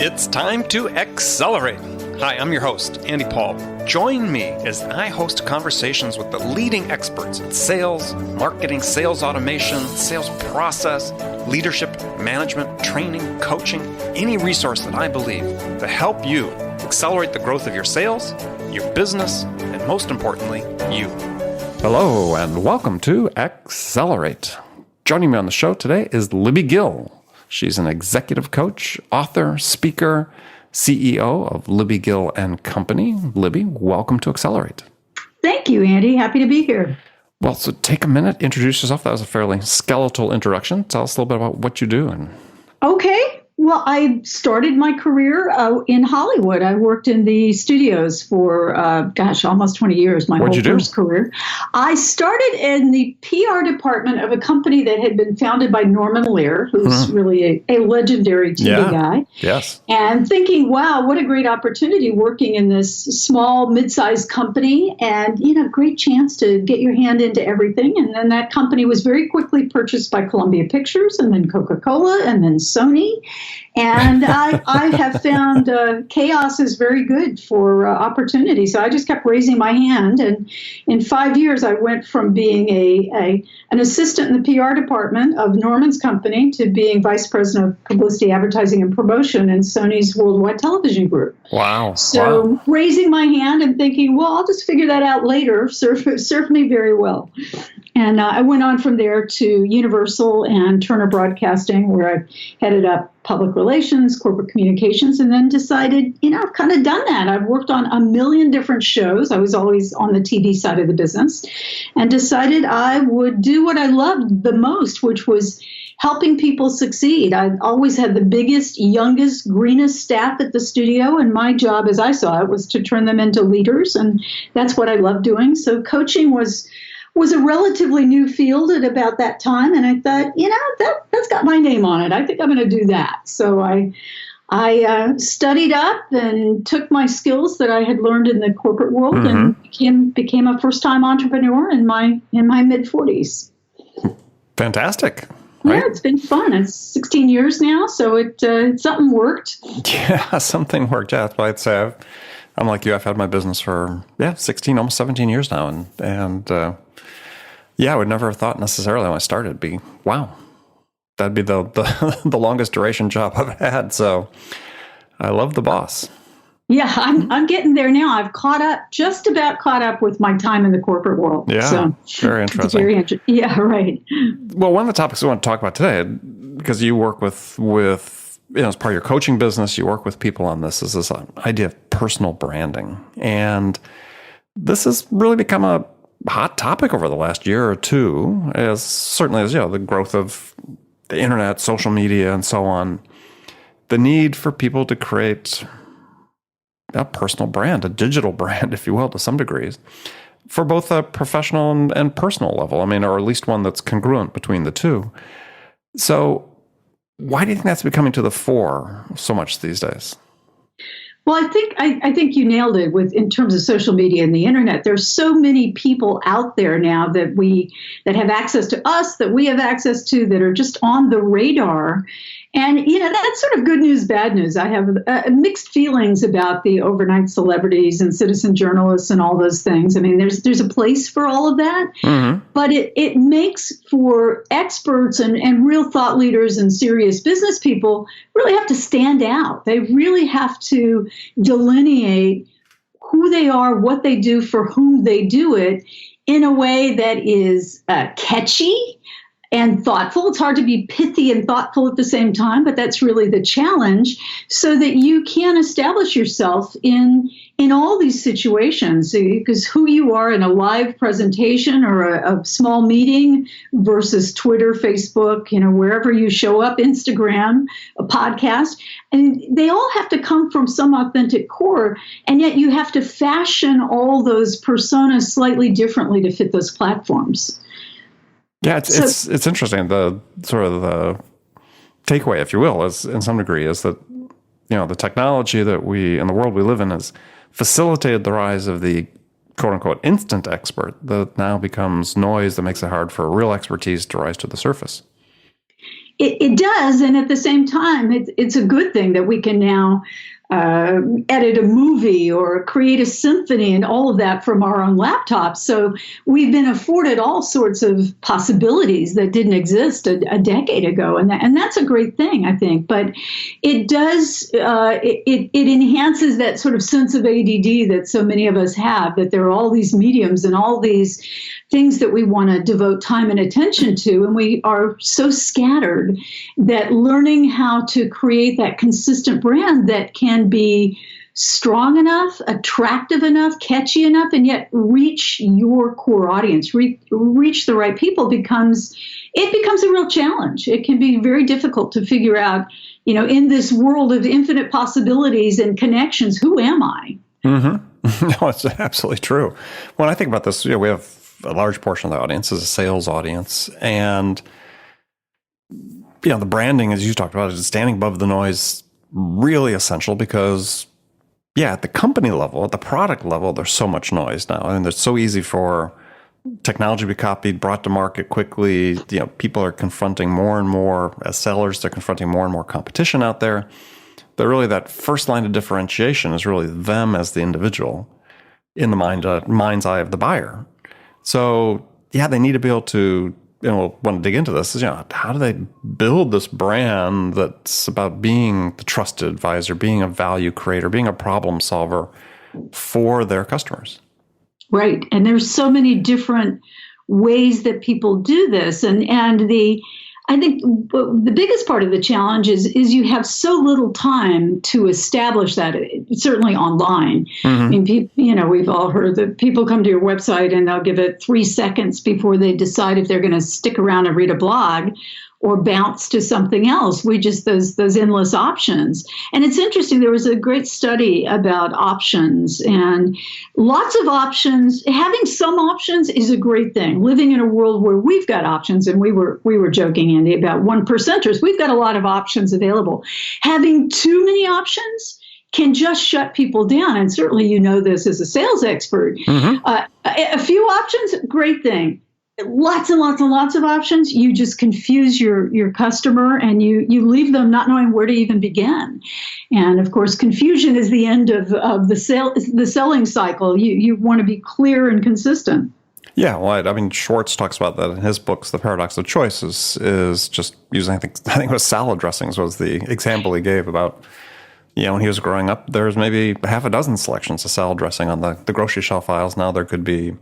It's time to accelerate. Hi, I'm your host, Andy Paul. Join me as I host conversations with the leading experts in sales, marketing, sales automation, sales process, leadership, management, training, coaching, any resource that I believe to help you accelerate the growth of your sales, your business, and most importantly, you. Hello, and welcome to Accelerate. Joining me on the show today is Libby Gill. She's an executive coach, author, speaker, CEO of Libby Gill and Company. Libby, welcome to Accelerate. Thank you, Andy. Happy to be here. Well, so take a minute, introduce yourself. That was a fairly skeletal introduction. Tell us a little bit about what you do. Okay. Well, I started my career in Hollywood. I worked in the studios for, almost 20 years, my whole first career. I started in the PR department of a company that had been founded by Norman Lear, who's really a legendary TV guy. Yes. And thinking, wow, what a great opportunity working in this small, mid-sized company and, great chance to get your hand into everything. And then that company was very quickly purchased by Columbia Pictures and then Coca-Cola and then Sony. And I have found chaos is very good for opportunity. So I just kept raising my hand. And in 5 years, I went from being an assistant in the PR department of Norman's company to being vice president of publicity, advertising, and promotion in Sony's worldwide television group. Wow. So raising my hand and thinking, well, I'll just figure that out later, served me very well. And I went on from there to Universal and Turner Broadcasting, where I headed up public relations, corporate communications, and then decided, I've kind of done that. I've worked on a million different shows. I was always on the TV side of the business, and decided I would do what I loved the most, which was helping people succeed. I always had the biggest, youngest, greenest staff at the studio, and my job, as I saw it, was to turn them into leaders, and that's what I love doing. So coaching was a relatively new field at about that time, and I thought, that's got my name on it. I think I'm going to do that. So I studied up and took my skills that I had learned in the corporate world and became a first-time entrepreneur in my mid-40s. Fantastic. Right? Yeah, it's been fun. It's 16 years now, so something worked. Yeah, something worked. Yeah, that's why I'd say I'm like you. I've had my business for 16, almost 17 years now, and I would never have thought necessarily when I started that'd be the the longest duration job I've had. So I love the boss. Yeah, I'm getting there now. I've just about caught up with my time in the corporate world. Yeah, so very interesting. Yeah, right. Well, one of the topics we want to talk about today, because you work with as part of your coaching business, you work with people on this, is this idea of personal branding. And this has really become a hot topic over the last year or two, as certainly as, the growth of the internet, social media, and so on. The need for people to create a personal brand, a digital brand, if you will, to some degrees, for both a professional and personal level. I mean, or at least one that's congruent between the two. So why do you think that's becoming to the fore so much these days? Well, I think you nailed it in terms of social media and the internet. There's so many people out there now that have access to us, that we have access to, that are just on the radar. And, that's sort of good news, bad news. I have mixed feelings about the overnight celebrities and citizen journalists and all those things. I mean, there's a place for all of that, but it makes for experts and real thought leaders and serious business people really have to stand out. They really have to delineate who they are, what they do, for whom they do it, in a way that is catchy and thoughtful. It's hard to be pithy and thoughtful at the same time, but that's really the challenge, so that you can establish yourself in all these situations. Because who you are in a live presentation or a small meeting versus Twitter, Facebook, wherever you show up, Instagram, a podcast, and they all have to come from some authentic core, and yet you have to fashion all those personas slightly differently to fit those platforms. Yeah, it's interesting. The sort of the takeaway, if you will, is in some degree is that the technology that in the world we live in has facilitated the rise of the quote unquote instant expert that now becomes noise that makes it hard for real expertise to rise to the surface. It does, and at the same time, it's a good thing that we can now edit a movie or create a symphony and all of that from our own laptops. So we've been afforded all sorts of possibilities that didn't exist a decade ago, and that's a great thing, I think. But it does it enhances that sort of sense of ADD that so many of us have, that there are all these mediums and all these things that we want to devote time and attention to, and we are so scattered that learning how to create that consistent brand that can be strong enough, attractive enough, catchy enough, and yet reach your core audience, reach the right people becomes a real challenge. It can be very difficult to figure out, in this world of infinite possibilities and connections, who am I? Mm-hmm. No, it's absolutely true. When I think about this, we have a large portion of the audience is a sales audience, and the branding, as you talked about, is standing above the noise, really essential because, at the company level, at the product level, there's so much noise now, and it's so easy for technology to be copied, brought to market quickly. People are confronting more and more as sellers. They're confronting more and more competition out there. But really, that first line of differentiation is really them as the individual in the mind's eye of the buyer. So, they need to be able to, want to dig into this is, how do they build this brand that's about being the trusted advisor, being a value creator, being a problem solver for their customers? Right. And there's so many different ways that people do this. And I think the biggest part of the challenge is you have so little time to establish that, certainly online. Mm-hmm. I mean, we've all heard that people come to your website and they'll give it 3 seconds before they decide if they're going to stick around and read a blog or bounce to something else. We just, those endless options. And it's interesting, there was a great study about options, and lots of options. Having some options is a great thing. Living in a world where we've got options, and we were joking, Andy, about 1%ers. We've got a lot of options available. Having too many options can just shut people down. And certainly this as a sales expert. Mm-hmm. A few options, great thing. Lots and lots and lots of options, you just confuse your customer, and you leave them not knowing where to even begin. And of course, confusion is the end of the selling cycle. You want to be clear and consistent. Yeah, well, Schwartz talks about that in his books. The paradox of choice is just using, I think it was salad dressings was the example he gave about, when he was growing up, there was maybe half a dozen selections of salad dressing on the grocery shelf aisles. Now there could be,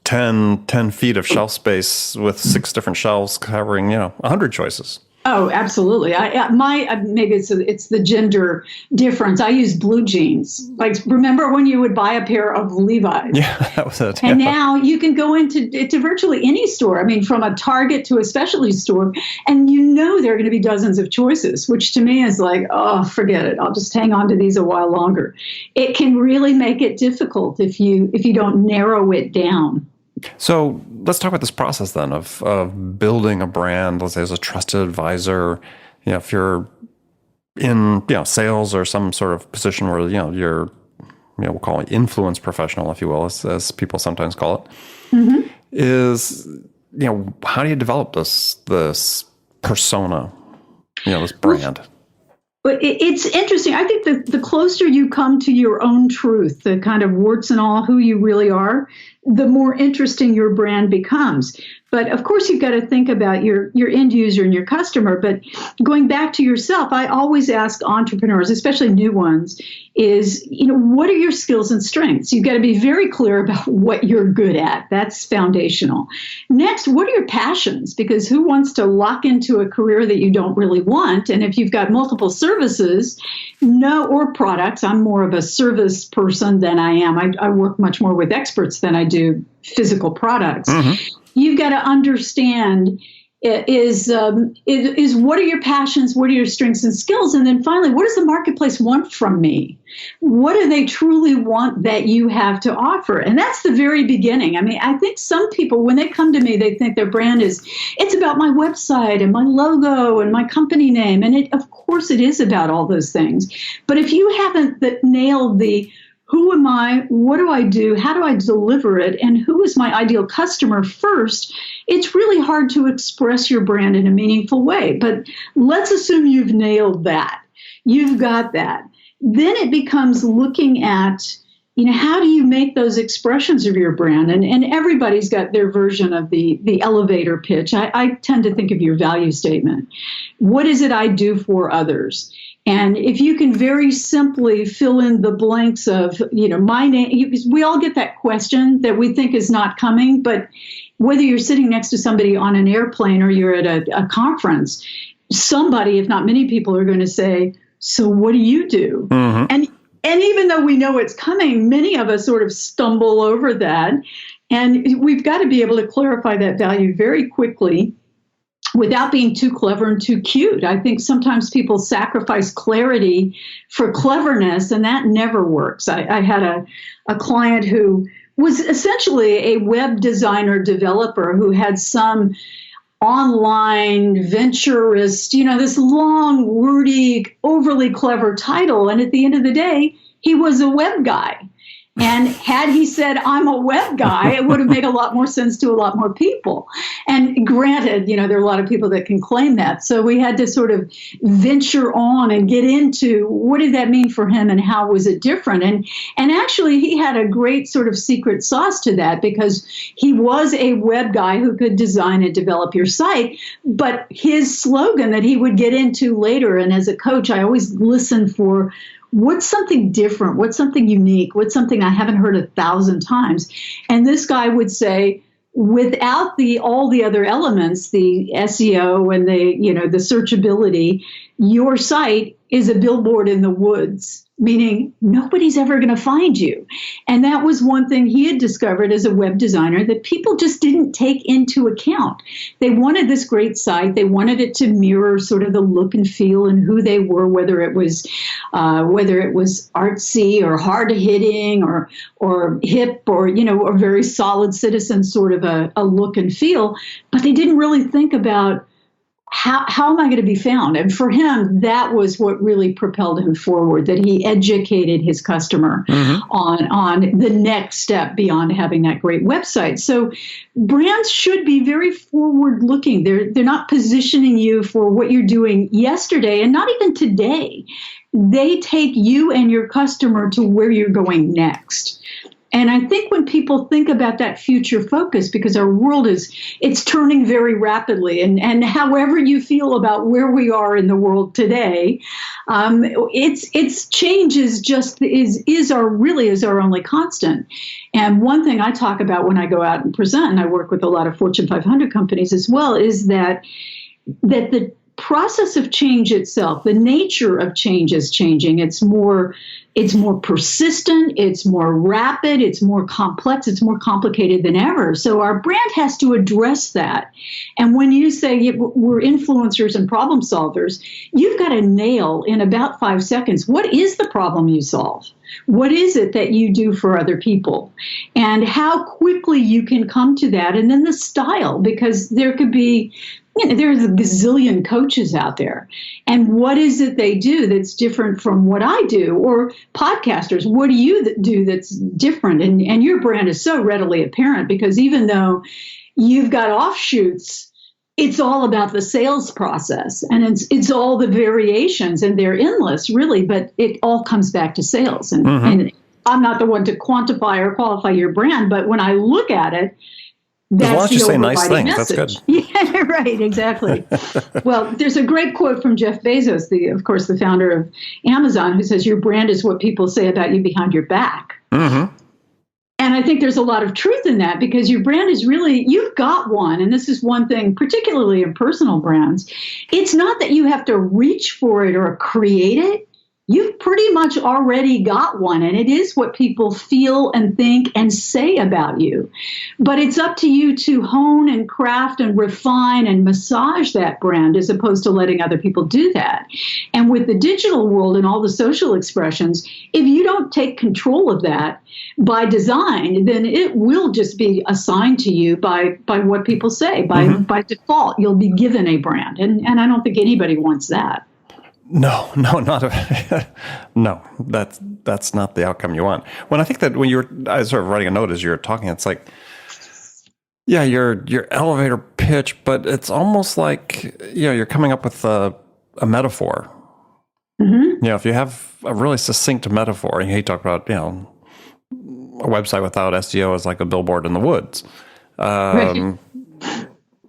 10 feet of shelf space with 6 different shelves covering, 100 choices. Oh, absolutely. Maybe it's the gender difference. I use blue jeans. Like, remember when you would buy a pair of Levi's? Yeah, that was it. And now you can go into virtually any store. From a Target to a specialty store, and there are going to be dozens of choices, which to me is like, oh, forget it. I'll just hang on to these a while longer. It can really make it difficult if you don't narrow it down. So let's talk about this process then of building a brand, let's say as a trusted advisor. If you're in sales or some sort of position where you're we'll call it influence professional, if you will, as people sometimes call it, mm-hmm. is how do you develop this persona, this brand? But it's interesting. I think that the closer you come to your own truth, the kind of warts and all who you really are, the more interesting your brand becomes. But of course, you've got to think about your end user and your customer. But going back to yourself, I always ask entrepreneurs, especially new ones, is, what are your skills and strengths? You've got to be very clear about what you're good at. That's foundational. Next, what are your passions? Because who wants to lock into a career that you don't really want? And if you've got multiple services, or products, I'm more of a service person than I am. I work much more with experts than I do physical products. Mm-hmm. You've got to understand is what are your passions, what are your strengths and skills, and then finally, what does the marketplace want from me? What do they truly want that you have to offer? And that's the very beginning. I think some people, when they come to me, they think their brand it's about my website and my logo and my company name, and of course it is about all those things. But if you haven't nailed the who am I? What do I do? How do I deliver it? And who is my ideal customer first? It's really hard to express your brand in a meaningful way. But let's assume you've nailed that. You've got that. Then it becomes looking at, how do you make those expressions of your brand? And everybody's got their version of the elevator pitch. I tend to think of your value statement. What is it I do for others? And if you can very simply fill in the blanks of, my name, because we all get that question that we think is not coming, but whether you're sitting next to somebody on an airplane or you're at a conference, somebody, if not many people, are going to say, so what do you do? Mm-hmm. And even though we know it's coming, many of us sort of stumble over that. And we've got to be able to clarify that value very quickly without being too clever and too cute. I think sometimes people sacrifice clarity for cleverness, and that never works. I had a client who was essentially a web designer developer who had some online venturist, this long, wordy, overly clever title. And at the end of the day, he was a web guy. And had he said, I'm a web guy, it would have made a lot more sense to a lot more people. And granted, there are a lot of people that can claim that. So we had to sort of venture on and get into what did that mean for him and how was it different? And actually, he had a great sort of secret sauce to that because he was a web guy who could design and develop your site. But his slogan that he would get into later, and as a coach, I always listen for what's something different? What's something unique? What's something I haven't heard 1,000 times? And this guy would say, without all the other elements, the SEO and the searchability, your site is a billboard in the woods, meaning nobody's ever going to find you. And that was one thing he had discovered as a web designer that people just didn't take into account. They wanted this great site. They wanted it to mirror sort of the look and feel and who they were, whether it was artsy or hard hitting or hip or, a very solid citizen sort of a look and feel. But they didn't really think about how am I going to be found? And for him, that was what really propelled him forward, that he educated his customer on the next step beyond having that great website. So brands should be very forward looking. They're not positioning you for what you're doing yesterday and not even today. They take you and your customer to where you're going next. And I think when people think about that future focus, because our world it's turning very rapidly, and however you feel about where we are in the world today, its change is our only constant. And one thing I talk about when I go out and present, and I work with a lot of Fortune 500 companies as well, is that the process of change itself, the nature of change is changing. It's more persistent, it's more rapid, it's more complex, it's more complicated than ever. So our brand has to address that. And when you say we're influencers and problem solvers, you've got to nail in about 5 seconds, what is the problem you solve? What is it that you do for other people? And how quickly you can come to that. And then the style, because there could be there's a gazillion coaches out there. And what is it they do that's different from what I do? Or podcasters, what do you do that's different? And your brand is so readily apparent because even though you've got offshoots, it's all about the sales process. And it's all the variations, and they're endless, really, but it all comes back to sales. And I'm not the one to quantify or qualify your brand, but when I look at it, as long as you say nice things, that's good. Yeah, right, exactly. Well, there's a great quote from Jeff Bezos, of course, the founder of Amazon, who says, your brand is what people say about you behind your back. Mm-hmm. And I think there's a lot of truth in that because your brand is really, you've got one. And this is one thing, particularly in personal brands. It's not that you have to reach for it or create it. You've pretty much already got one, and it is what people feel and think and say about you. But it's up to you to hone and craft and refine and massage that brand as opposed to letting other people do that. And with the digital world and all the social expressions, if you don't take control of that by design, then it will just be assigned to you by what people say. By default, you'll be given a brand. And I don't think anybody wants that. No, that's not the outcome you want. When I think that when I was sort of writing a note as you were talking, it's like, yeah, your elevator pitch, but it's almost like, you're coming up with a metaphor. Mm-hmm. If you have a really succinct metaphor, and you talk about, a website without SEO is like a billboard in the woods. Right.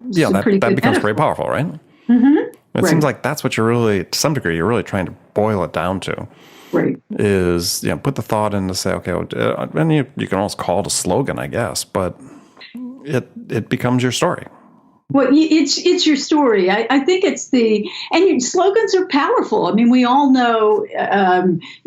That becomes pretty powerful, right? Mm-hmm. It seems like that's what you're really, to some degree, you're really trying to boil it down to. Right. Is, put the thought in to say, okay, and you can almost call it a slogan, I guess, but it becomes your story. Well, it's your story. I think it's and slogans are powerful. I mean, we all know,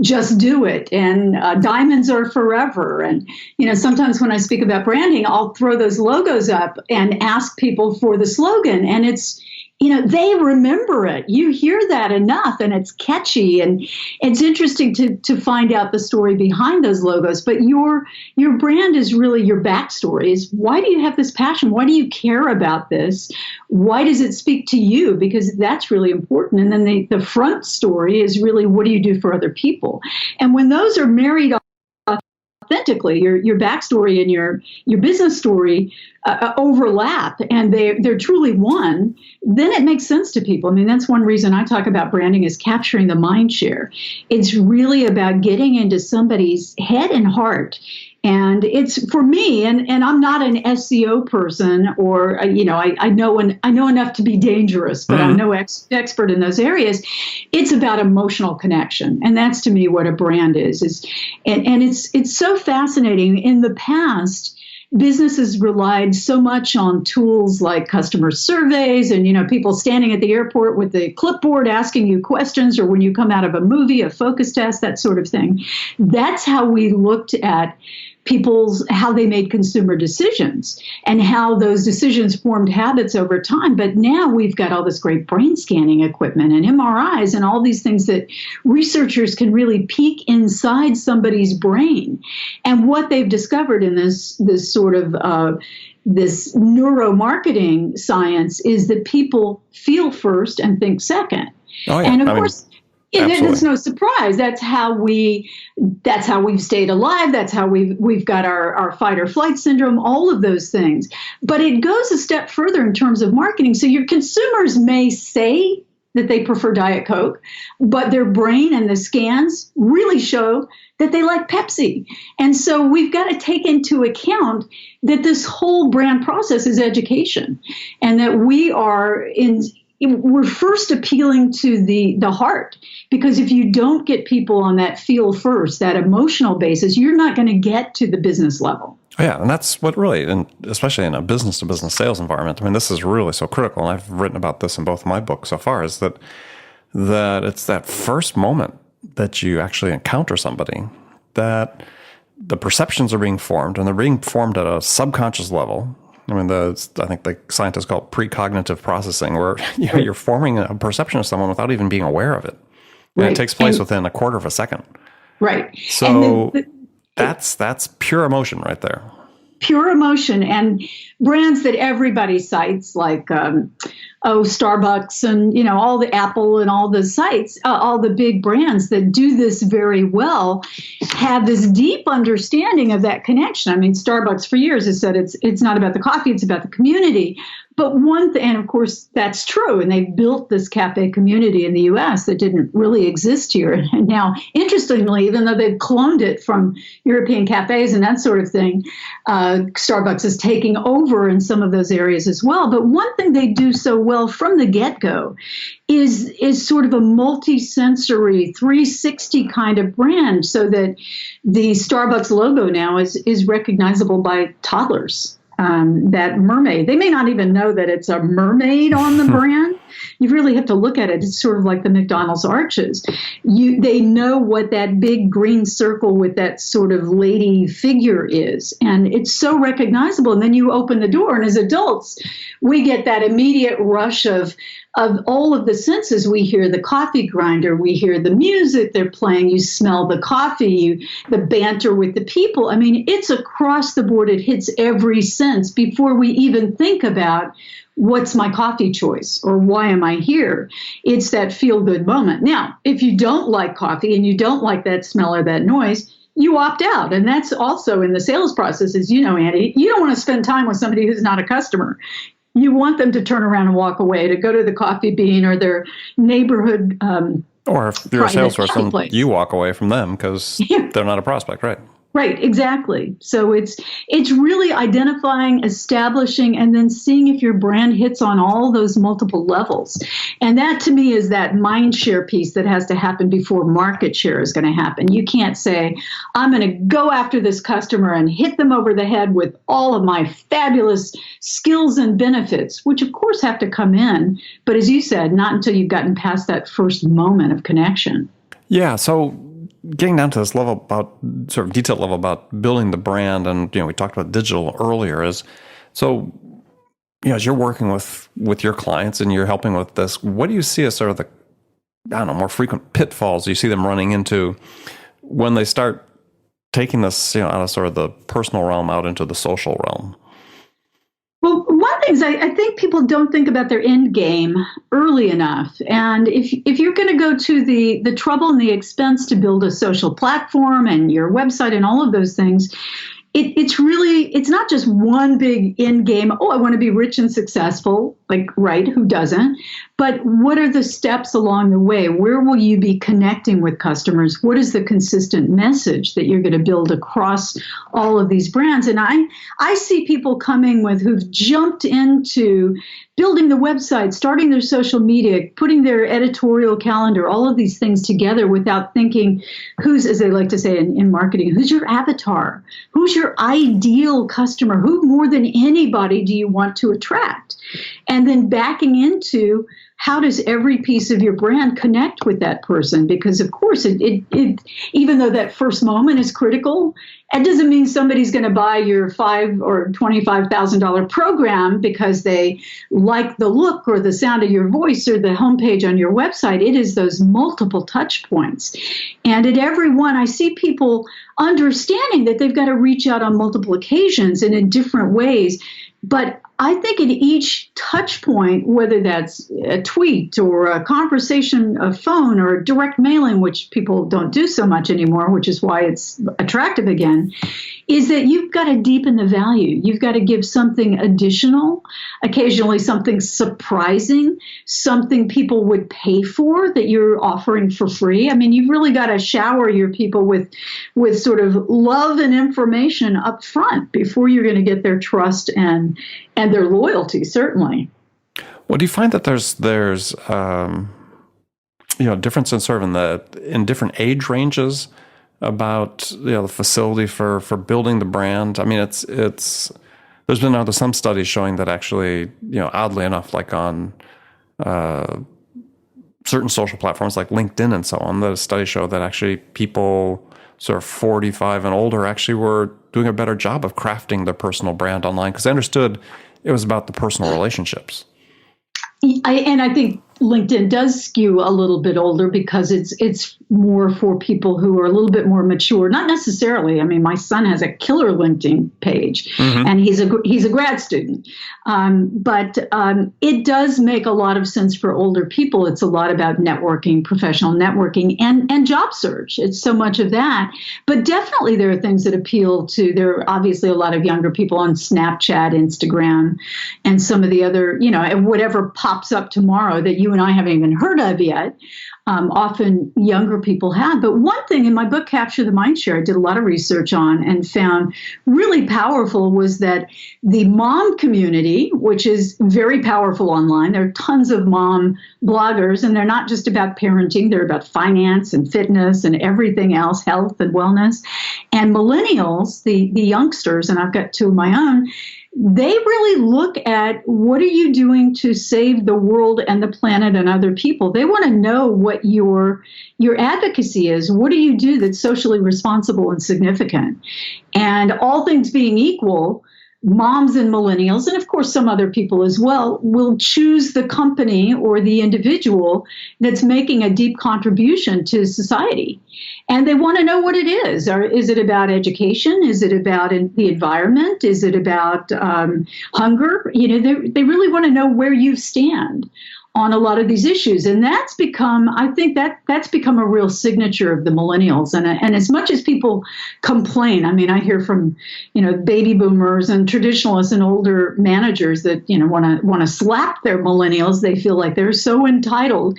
just do it, and diamonds are forever. And, sometimes when I speak about branding, I'll throw those logos up and ask people for the slogan. And it's, they remember it. You hear that enough, and it's catchy, and it's interesting to find out the story behind those logos. But your brand is really your backstory. Is why do you have this passion? Why do you care about this? Why does it speak to you? Because that's really important. And then the front story is really, what do you do for other people? And when those are married authentically, your backstory and your business story overlap, and they're truly one, then it makes sense to people. I mean, that's one reason I talk about branding is capturing the mind share. It's really about getting into somebody's head and heart. And it's for me, and I'm not an SEO person, or I know enough to be dangerous, but I'm no expert in those areas. It's about emotional connection, and that's to me what a brand is. And it's so fascinating. In the past, businesses relied so much on tools like customer surveys and, people standing at the airport with the clipboard asking you questions, or when you come out of a movie, a focus test, that sort of thing. That's how we looked at how they made consumer decisions and how those decisions formed habits over time. But now we've got all this great brain scanning equipment and MRIs and all these things that researchers can really peek inside somebody's brain. And what they've discovered in this sort of this neuromarketing science is that people feel first and think second. Oh, yeah. And of course, it's Absolutely. no surprise. That's how we've stayed alive. That's how we've got our fight or flight syndrome, all of those things. But it goes a step further in terms of marketing. So your consumers may say that they prefer Diet Coke, but their brain and the scans really show that they like Pepsi. And so we've got to take into account that this whole brand process is education, and that we're first appealing to the heart, because if you don't get people on that feel first, that emotional basis, you're not going to get to the business level. Yeah, and that's what really, and especially in a business-to-business sales environment, I mean, this is really so critical, and I've written about this in both my books so far, is that it's that first moment that you actually encounter somebody, that the perceptions are being formed, and they're being formed at a subconscious level. I mean, I think the scientists call it precognitive processing, where you're forming a perception of someone without even being aware of it. And Right. it takes place within a quarter of a second. Right. So that's pure emotion right there. Pure emotion, and brands that everybody cites, like Starbucks and all the Apple and all the sites, all the big brands that do this very well, have this deep understanding of that connection. I mean, Starbucks for years has said it's not about the coffee, it's about the community. But one thing, and of course that's true, and they've built this cafe community in the U.S. that didn't really exist here. And now, interestingly, even though they've cloned it from European cafes and that sort of thing, Starbucks is taking over in some of those areas as well. But one thing they do so well from the get-go is sort of a multi-sensory 360 kind of brand, so that the Starbucks logo now is recognizable by toddlers. That mermaid, they may not even know that it's a mermaid on the brand. You really have to look at it. It's sort of like the McDonald's arches. They know what that big green circle with that sort of lady figure is, and it's so recognizable. And then you open the door, and as adults, we get that immediate rush of all of the senses. We hear the coffee grinder, we hear the music they're playing, you smell the coffee, the banter with the people. I mean, it's across the board. It hits every sense before we even think about what's my coffee choice or why am I here? It's that feel good moment. Now, if you don't like coffee and you don't like that smell or that noise, you opt out. And that's also in the sales process, as you know, Andy, you don't want to spend time with somebody who's not a customer. You want them to turn around and walk away, to go to the coffee bean or their neighborhood. Or if you're a salesperson, you walk away from them because they're not a prospect, right? Right, exactly. So it's really identifying, establishing, and then seeing if your brand hits on all those multiple levels. And that to me is that mind share piece that has to happen before market share is going to happen. You can't say, I'm going to go after this customer and hit them over the head with all of my fabulous skills and benefits, which of course have to come in. But as you said, not until you've gotten past that first moment of connection. Yeah. So getting down to this level about sort of detailed level about building the brand, and we talked about digital earlier, is so as you're working with your clients and you're helping with this, what do you see as sort of the more frequent pitfalls you see them running into when they start taking this out of sort of the personal realm out into the social realm? Well, one thing is I think people don't think about their end game early enough. And if you're going to go to the trouble and the expense to build a social platform and your website and all of those things, it's not just one big end game. Oh, I want to be rich and successful. Like, right, who doesn't? But what are the steps along the way? Where will you be connecting with customers? What is the consistent message that you're going to build across all of these brands? And I see people coming who've jumped into building the website, starting their social media, putting their editorial calendar, all of these things together without thinking who's, as they like to say in marketing, who's your avatar? Who's your ideal customer? Who more than anybody do you want to attract? And then backing into how does every piece of your brand connect with that person? Because of course, it even though that first moment is critical, it doesn't mean somebody's going to buy your $5,000 or $25,000 program because they like the look or the sound of your voice or the homepage on your website. It is those multiple touch points. And at every one, I see people understanding that they've got to reach out on multiple occasions and in different ways. But I think at each touch point, whether that's a tweet or a conversation, a phone or direct mailing, which people don't do so much anymore, which is why it's attractive again, is that you've got to deepen the value. You've got to give something additional, occasionally something surprising, something people would pay for that you're offering for free. I mean, you've really got to shower your people with sort of love and information up front before you're going to get their trust and their loyalty, certainly. Well, do you find that there's difference in sort of in different age ranges about the facility for building the brand? I mean, it's there's been some studies showing that actually oddly enough, like on certain social platforms like LinkedIn and so on, the studies show that actually people sort of 45 and older actually were doing a better job of crafting their personal brand online because they understood it was about the personal relationships. I think LinkedIn does skew a little bit older because it's more for people who are a little bit more mature. Not necessarily. I mean, my son has a killer LinkedIn page, and he's a grad student. But it does make a lot of sense for older people. It's a lot about networking, professional networking, and job search. It's so much of that. But definitely there are things that appeal to. There are obviously a lot of younger people on Snapchat, Instagram, and some of the other, whatever pops up tomorrow that you and I haven't even heard of yet. Often younger people have. But one thing in my book, Capture the Mindshare, I did a lot of research on and found really powerful was that the mom community, which is very powerful online, there are tons of mom bloggers, and they're not just about parenting, they're about finance and fitness and everything else, health and wellness. And millennials, the youngsters, and I've got two of my own, they really look at what are you doing to save the world and the planet and other people. They want to know what your advocacy is. What do you do that's socially responsible and significant? And all things being equal, moms and millennials, and of course some other people as well, will choose the company or the individual that's making a deep contribution to society. And they want to know what it is. Or is it about education? Is it about the environment? Is it about hunger? They really want to know where you stand on a lot of these issues. And that's become, I think that's become a real signature of the millennials. And as much as people complain, I mean, I hear from, baby boomers and traditionalists and older managers that, want to slap their millennials. They feel like they're so entitled.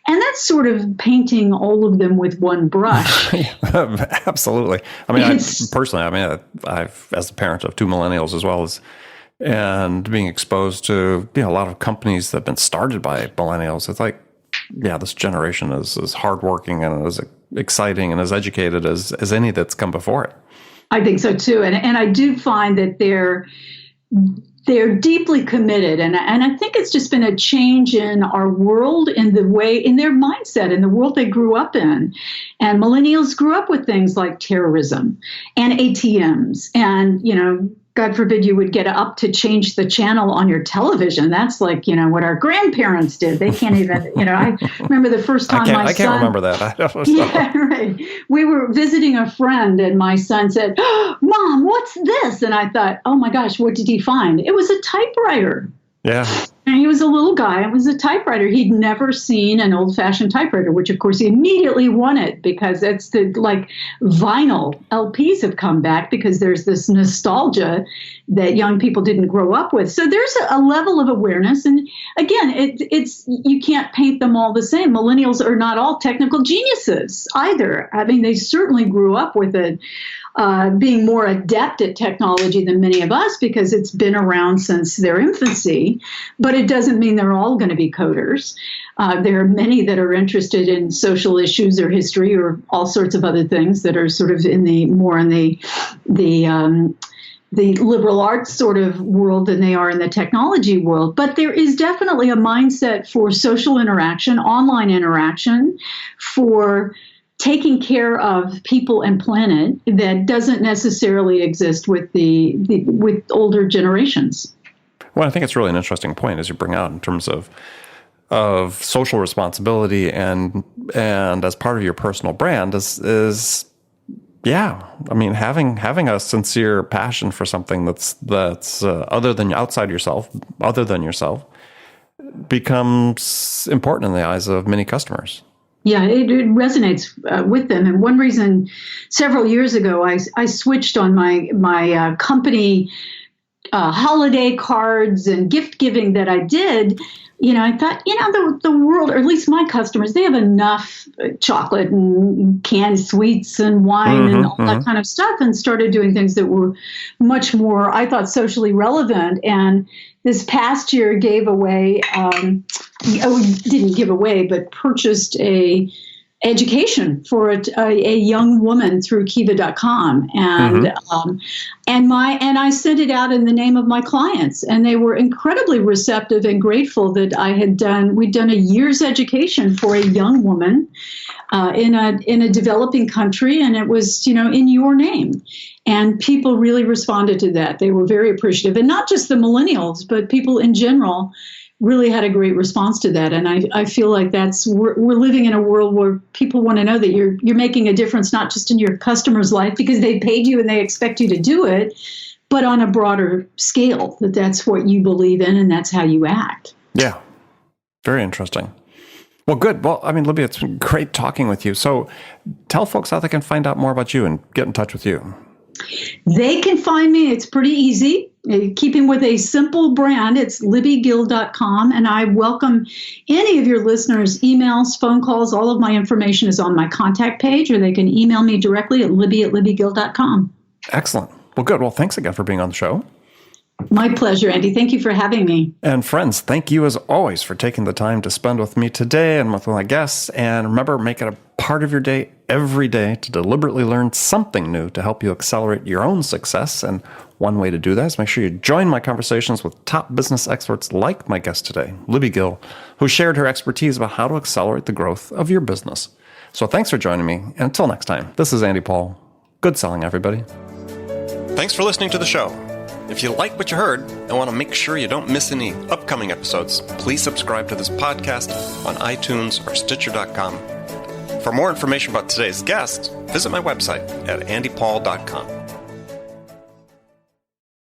And that's sort of painting all of them with one brush. Absolutely. I mean, I've, as a parent of two millennials as well as, and being exposed to a lot of companies that have been started by millennials, it's like, this generation is as hardworking and as exciting and as educated as any that's come before it. I think so too, and I do find that they're deeply committed, and I think it's just been a change in our world, in their mindset, in the world they grew up in. And millennials grew up with things like terrorism and ATMs, and God forbid you would get up to change the channel on your television. That's like, what our grandparents did. They can't even, I remember the first time I can't remember that. I don't know. Yeah, right. We were visiting a friend and my son said, "Mom, what's this?" And I thought, oh my gosh, what did he find? It was a typewriter. Yeah. And he was a little guy. It was a typewriter. He'd never seen an old-fashioned typewriter, which, of course, he immediately wanted because it's vinyl LPs have come back because there's this nostalgia that young people didn't grow up with. So there's a level of awareness. And again, it's you can't paint them all the same. Millennials are not all technical geniuses either. I mean, they certainly grew up with it. Being more adept at technology than many of us because it's been around since their infancy, but it doesn't mean they're all going to be coders. There are many that are interested in social issues or history or all sorts of other things that are sort of in the liberal arts sort of world than they are in the technology world. But there is definitely a mindset for social interaction, online interaction, for taking care of people and planet that doesn't necessarily exist with with older generations. Well, I think it's really an interesting point as you bring out in terms of social responsibility and as part of your personal brand is I mean, having a sincere passion for something that's other than yourself becomes important in the eyes of many customers. Yeah, it resonates with them. And one reason, several years ago, I switched on my company holiday cards and gift giving that I did. I thought, the world, or at least my customers, they have enough chocolate and canned sweets and wine and all that kind of stuff, and started doing things that were much more, I thought, socially relevant. And this past year gave away, didn't give away, but purchased a education for a young woman through Kiva.com. And and I sent it out in the name of my clients, and they were incredibly receptive and grateful that we'd done a year's education for a young woman in a developing country, and it was, in your name. And people really responded to that. They were very appreciative, and not just the millennials, but people in general really had a great response to that. And I feel like we're living in a world where people want to know that you're making a difference, not just in your customer's life because they paid you and they expect you to do it, but on a broader scale, that's what you believe in and that's how you act. Yeah. Very interesting. Well, good. Well, I mean, Libby, it's been great talking with you. So tell folks how they can find out more about you and get in touch with you. They can find me. It's pretty easy. Keeping with a simple brand, it's libbygill.com. And I welcome any of your listeners' emails, phone calls. All of my information is on my contact page, or they can email me directly at libby@libbygill.com. Excellent. Well, good. Well, thanks again for being on the show. My pleasure, Andy. Thank you for having me. And friends, thank you as always for taking the time to spend with me today and with my guests. And remember, make it a part of your day every day to deliberately learn something new to help you accelerate your own success. And one way to do that is make sure you join my conversations with top business experts like my guest today, Libby Gill, who shared her expertise about how to accelerate the growth of your business. So thanks for joining me. And until next time, this is Andy Paul. Good selling, everybody. Thanks for listening to the show. If you like what you heard and want to make sure you don't miss any upcoming episodes, please subscribe to this podcast on iTunes or Stitcher.com. For more information about today's guest, visit my website at andypaul.com.